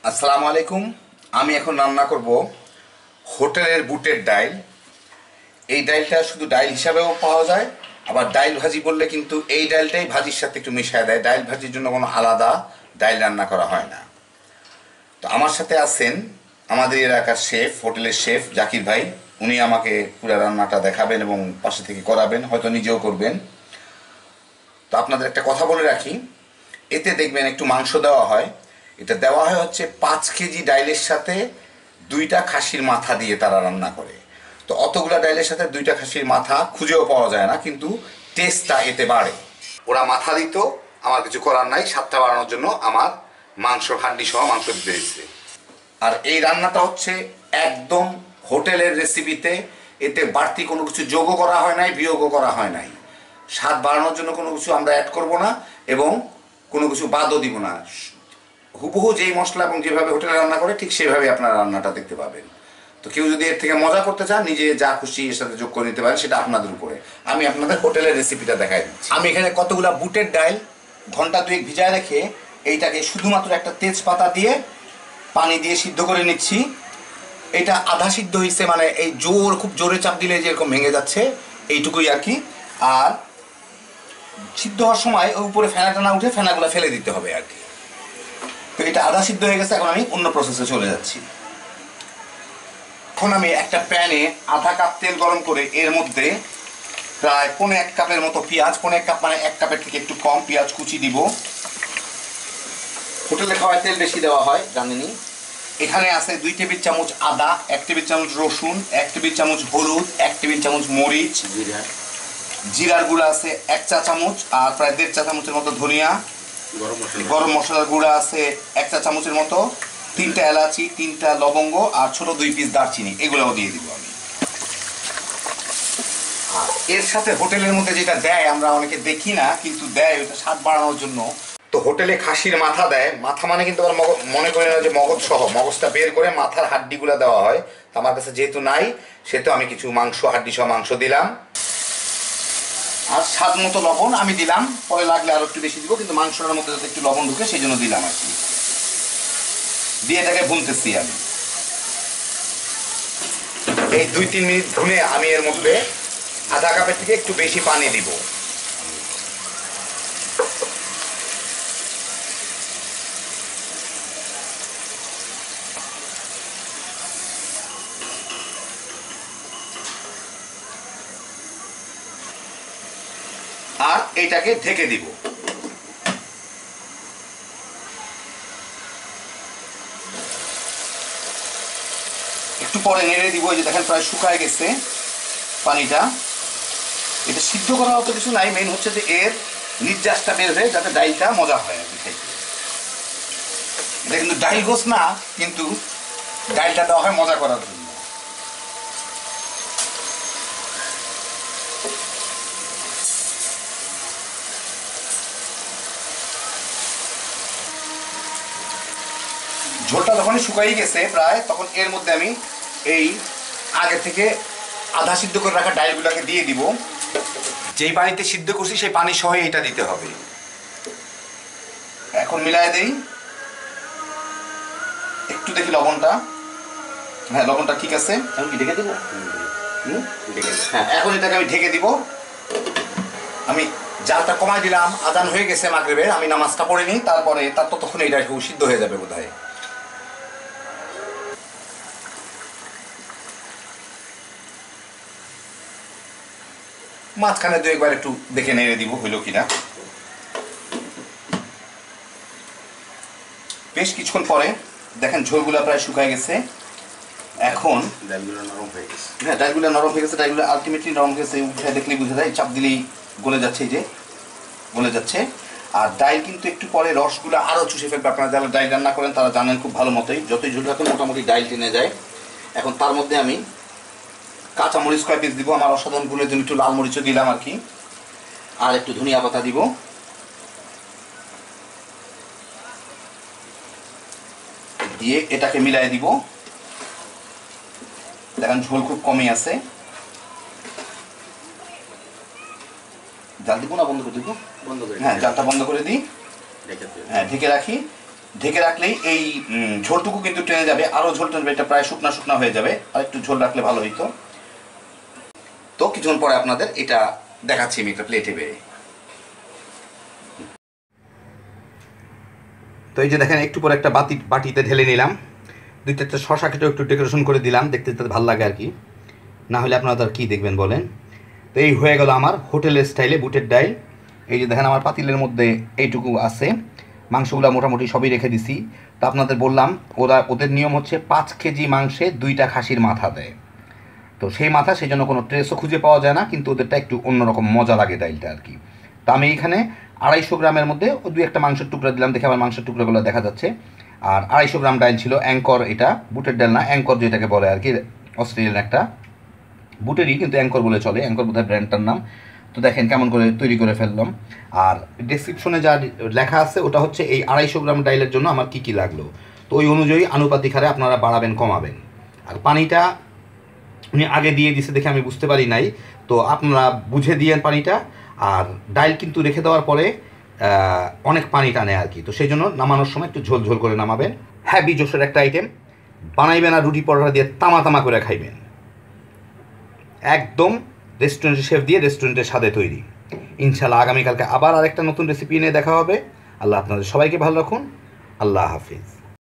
আসসালামু আলাইকুম। আমি এখন রান্না করব হোটেলের বুটের ডাইল। এই ডাইলটা শুধু ডাইল হিসাবেও পাওয়া যায়, আবার ডাইল ভাজি বললে কিন্তু এই ডাইলটাই ভাজির সাথে একটু মিশিয়ে দেয়। ডাইল ভাজির জন্য কোনো আলাদা ডাইল রান্না করা হয় না। তো আমার সাথে আছেন আমাদের এলাকার শেফ, হোটেলের শেফ জাকির ভাই। উনি আমাকে পুরো রান্নাটা দেখাবেন এবং পাশে থেকে করাবেন, হয়তো নিজেও করবেন। তো আপনাদের একটা কথা বলে রাখি, এতে দেখবেন একটু মাংস দেওয়া হয়। এটা দেওয়া হয় হচ্ছে 5 কেজি ডাইলের সাথে 2টা খাসির মাথা দিয়ে তারা রান্না করে। তো অতগুলা ডাইলের সাথে 2টা খাসির মাথা খুঁজেও পাওয়া যায় না, কিন্তু টেস্টটা এতে বাড়ে। ওরা মাথা দিত, আমার কিছু করার নাই, স্বাদটা বাড়ানোর জন্য আমার মাংস হাড্ডি সহ মাংস দিতে হয়েছে। আর এই রান্নাটা হচ্ছে একদম হোটেলের রেসিপিতে, এতে বাড়তি কোনো কিছু যোগও করা হয় নাই, বিয়োগও করা হয় নাই। স্বাদ বাড়ানোর জন্য কোনো কিছু আমরা অ্যাড করব না এবং কোনো কিছু বাদও দিব না। হুবহু যেই মশলা এবং যেভাবে হোটেলে রান্না করে ঠিক সেভাবে আপনারা রান্নাটা দেখতে পাবেন। তো কেউ যদি এর থেকে মজা করতে চান, নিজে যা খুশি এর সাথে যোগ করে নিতে পারেন, সেটা আপনাদের উপরে। আমি আপনাদের হোটেলের রেসিপিটা দেখাই দিচ্ছি। আমি এখানে কতগুলা বুটের ডাল ঘন্টা 2 ভিজায় রেখে এইটাকে শুধুমাত্র একটা তেজপাতা দিয়ে পানি দিয়ে সিদ্ধ করে নিচ্ছি। এটা আধা সিদ্ধ হয়েছে, মানে এই খুব জোরে চাপ দিলে যেরকম ভেঙে যাচ্ছে এইটুকুই আর কি। আর সিদ্ধ হওয়ার সময় ওই উপরে ফেনাটা না উঠে ফেনাগুলো ফেলে দিতে হবে আর কি। তো এটা আধা সিদ্ধ হয়ে গেছে, এখন আমি অন্য প্রসেসে চলে যাচ্ছি। এখন আমি একটা প্যানে আধা কাপ তেল গরম করে এর মধ্যে প্রায় 1.25 কাপের মতো পেঁয়াজ, 1.25 কাপ মানে 1 কাপের থেকে একটু কম পেঁয়াজ কুচি দিব। হোটেলে খাওয়ায় তেল বেশি দেওয়া হয় জানেনই। এখানে আছে 2 টেবিল চামচ আদা, 1 টেবিল চামচ রসুন, 1 টেবিল চামচ হলুদ, 1 টেবিল চামচ মরিচ, জিরার গুঁড়া আছে 1 চা চামচ, আর প্রায় 1.5 চা চামচের মতো ধনিয়া, গরম মশলার গুঁড়া আছে 1 চা চামচের মতো, 3টা এলাচি, 3টা লবঙ্গ আর ছোট 2 পিস দারচিনি, এগুলোও দিয়ে দিব আমি। আর এর সাথে হোটেলের মধ্যে যেটা দেয় আমরা অনেকে দেখি না, কিন্তু দেয় ওটা স্বাদ বাড়ানোর জন্য। তো হোটেলে খাসির মাথা দেয়, মাথা মানে কিন্তু আবার মনে করি না যে মগজ সহ, মগজটা বের করে মাথার হাড্ডিগুলো দেওয়া হয়। আমার কাছে যেহেতু নাই, সেহেতু আমি কিছু মাংস হাড্ডি সহ মাংস দিলাম। আর স্বাদ মতো লবণ আমি দিলাম, পরে লাগলে আরো একটু বেশি দিব, কিন্তু মাংসটার মধ্যে যাতে একটু লবণ ঢুকে সেই জন্য দিলাম আর কি। দিয়ে এটাকে ভুনতেছি আমি। এই 2-3 মিনিট ভুনে আমি এর মধ্যে আধা কাপের থেকে একটু বেশি পানি দিব। আর এইটাকে ঢেকে দিব। একটু পরে নেড়ে দিব। এই যে দেখেন প্রায় শুকায় গেছে পানিটা। এটা সিদ্ধ করা অত কিছু নাই, মেন হচ্ছে যে এর নির্যাসটা বের হয়ে যাতে ডাইলটা মজা হয় আর কি খাইতে। এটা কিন্তু ডাইল গোস না, কিন্তু ডাইলটা দেওয়া হয় মজা করার জন্য। ঝোলটা যখনই শুকাই গেছে প্রায়, তখন এর মধ্যে আমি এই আগে থেকে আধা সিদ্ধ করে রাখা ডাইলগুলোকে দিয়ে দিব। যেই পানিতে সিদ্ধ করছি সেই পানি সহ এটা দিতে হবে। এখন মিলাই দেই, একটু দেখি লবণটা। হ্যাঁ, লবণটা ঠিক আছে। আমি কি ঢেকে দেবো? হ্যাঁ, এখন এটাকে আমি ঢেকে দিব। আমি জালটা কমাই দিলাম, আজান হয়ে গেছে মাগরিবের, আমি নামাজটা পড়ে নিই, তারপরে তার ততক্ষণ এটা সিদ্ধ হয়ে যাবে বোধ হয়। মাঝখানে 2 একবার একটু দেখে নেড়ে দিব হইল কিনা। বেশ কিছুক্ষণ পরে দেখেন ঝোলগুলা প্রায় শুকায় গেছে। এখন ডালগুলো নরম হয়ে গেছে। হ্যাঁ, ডালগুলো নরম হয়ে গেছে। ডালগুলো আলটিমেটলি নরম হয়ে গেছে, উঠে দেখলেই বুঝে যায়, চাপ দিলেই গলে যাচ্ছে। এই যে গলে যাচ্ছে। আর ডাল কিন্তু একটু পরে রসগুলো আরও চুষে ফেলবে। আপনারা যারা ডাল রান্না করেন তারা জানেন খুব ভালো মতোই, যতই ঝোল রাখেন মোটামুটি ডাল টেনে যায়। এখন তার মধ্যে আমি কাঁচা মরিচ কয় পিস দিব, আমার অসাধারণ গুণের জন্য একটু লাল মরিচও দিলাম আর কি। আর একটু ধনিয়া পাতা দিব। দিয়ে এটাকে মিলাই দিব। দেখেন ঝোল খুব কমই আছে। জাল দিব না বন্ধ করে দিব? বন্ধ করে, হ্যাঁ, জালটা বন্ধ করে দিই। হ্যাঁ, ঢেকে রাখি। ঢেকে রাখলেই এই ঝোলটুকু কিন্তু টেনে যাবে, আরও ঝোল টেনবে, এটা প্রায় শুকনা শুকনা হয়ে যাবে, আর একটু ঝোল রাখলে ভালো হইতো। তো কিছুক্ষণ পরে আপনাদের এটা দেখাচ্ছি আমি একটা প্লেটে বেড়ে। তো এই যে দেখেন একটু পরে একটা বাটিতে ঢেলে নিলাম, দুই চারটা শশা কেটে একটু ডেকোরেশন করে দিলাম, দেখতে দেখতে ভালো লাগে আর কি, না হলে আপনারা তার কী দেখবেন বলেন। তো এই হয়ে গেল আমার হোটেলের স্টাইলে বুটের ডাইল। এই যে দেখেন আমার পাতিলের মধ্যে এইটুকু আছে, মাংসগুলো মোটামুটি সবই রেখে দিছি। তো আপনাদের বললাম ওদের নিয়ম হচ্ছে 5 কেজি মাংসে 2টা খাসির মাথা দেয়। তো সেই মাথা সেই জন্য কোনো ট্রেসও খুঁজে পাওয়া যায় না, কিন্তু ওদেরটা একটু অন্যরকম মজা লাগে ডাইলটা আর কি। তো আমি এইখানে 250 গ্রামের মধ্যে দুই একটা মাংসের টুকরা দিলাম, দেখে আমার মাংসের টুকরাগুলো দেখা যাচ্ছে। আর 250 গ্রাম ডাইল ছিল, অ্যাঙ্কর, এটা বুটের ডাল না, অ্যাঙ্কর যেটাকে বলে আর কি, অস্ট্রেলিয়ান একটা বুটেরই, কিন্তু অ্যাঙ্কর বলে চলে, অ্যাঙ্কর বোধহয় ব্র্যান্ডটার নাম। তো দেখেন কেমন করে তৈরি করে ফেললাম। আর ডেসক্রিপশনে যা লেখা আছে ওটা হচ্ছে এই 250 গ্রাম ডাইলের জন্য আমার কী কী লাগলো, তো ওই অনুযায়ী আনুপাতিক হারে আপনারা বাড়াবেন কমাবেন। আর পানিটা উনি আগে দিয়ে দিছে দেখে আমি বুঝতে পারি নাই, তো আপনারা বুঝে দিয়েন পানিটা। আর ডাইল কিন্তু রেখে দেওয়ার পরে অনেক পানি টানে আর কি, তো সেই জন্য নামানোর সময় একটু ঝোল ঝোল করে নামাবেন। হ্যাভি জোশের একটা আইটেম, বানাইবেন আর রুটি পরোটা দিয়ে তামা তামা করে খাইবেন, একদম রেস্টুরেন্টের শেফ দিয়ে রেস্টুরেন্টের স্বাদে তৈরি। ইনশাল্লাহ আগামীকালকে আবার আরেকটা নতুন রেসিপি নিয়ে দেখা হবে। আল্লাহ আপনাদের সবাইকে ভালো রাখুন। আল্লাহ হাফিজ।